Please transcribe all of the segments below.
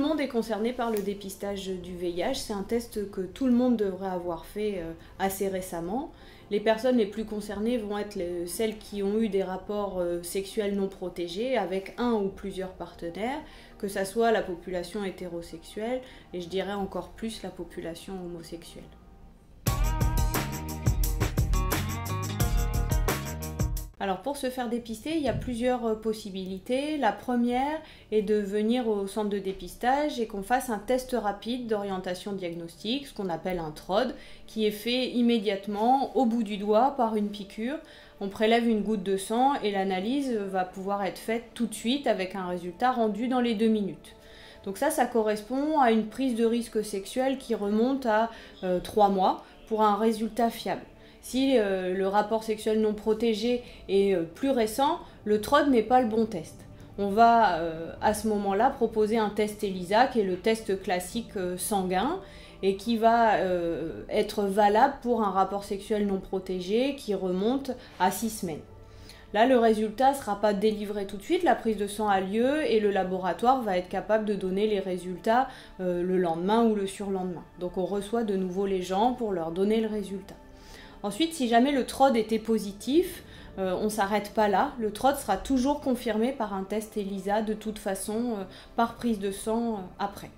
monde est concerné par le dépistage du VIH. C'est un test que tout le monde devrait avoir fait assez récemment. Les personnes les plus concernées vont être celles qui ont eu des rapports sexuels non protégés avec un ou plusieurs partenaires, que ce soit la population hétérosexuelle et je dirais encore plus la population homosexuelle. Alors pour se faire dépister, il y a plusieurs possibilités. La première est de venir au centre de dépistage et qu'on fasse un test rapide d'orientation diagnostique, ce qu'on appelle un TROD, qui est fait immédiatement au bout du doigt par une piqûre. On prélève une goutte de sang et l'analyse va pouvoir être faite tout de suite avec un résultat rendu dans les 2 minutes. Donc ça correspond à une prise de risque sexuel qui remonte à 3 mois pour un résultat fiable. Si le rapport sexuel non protégé est plus récent, le TROD n'est pas le bon test. On va à ce moment-là proposer un test ELISA, qui est le test classique sanguin, et qui va être valable pour un rapport sexuel non protégé qui remonte à 6 semaines. Là, le résultat ne sera pas délivré tout de suite, la prise de sang a lieu et le laboratoire va être capable de donner les résultats le lendemain ou le surlendemain. Donc on reçoit de nouveau les gens pour leur donner le résultat. Ensuite, si jamais le TROD était positif, on ne s'arrête pas là. Le TROD sera toujours confirmé par un test ELISA de toute façon, par prise de sang après.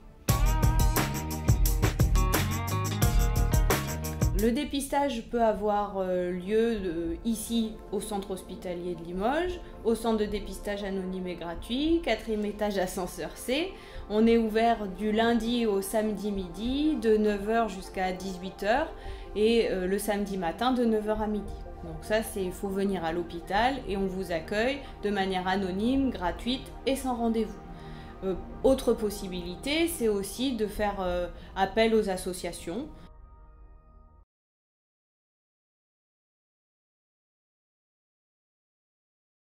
Le dépistage peut avoir lieu ici au centre hospitalier de Limoges, au centre de dépistage anonyme et gratuit, 4e étage ascenseur C. On est ouvert du lundi au samedi midi, de 9 h jusqu'à 18 h et le samedi matin de 9 h à midi. Donc ça, il faut venir à l'hôpital et on vous accueille de manière anonyme, gratuite et sans rendez-vous. Autre possibilité, c'est aussi de faire appel aux associations.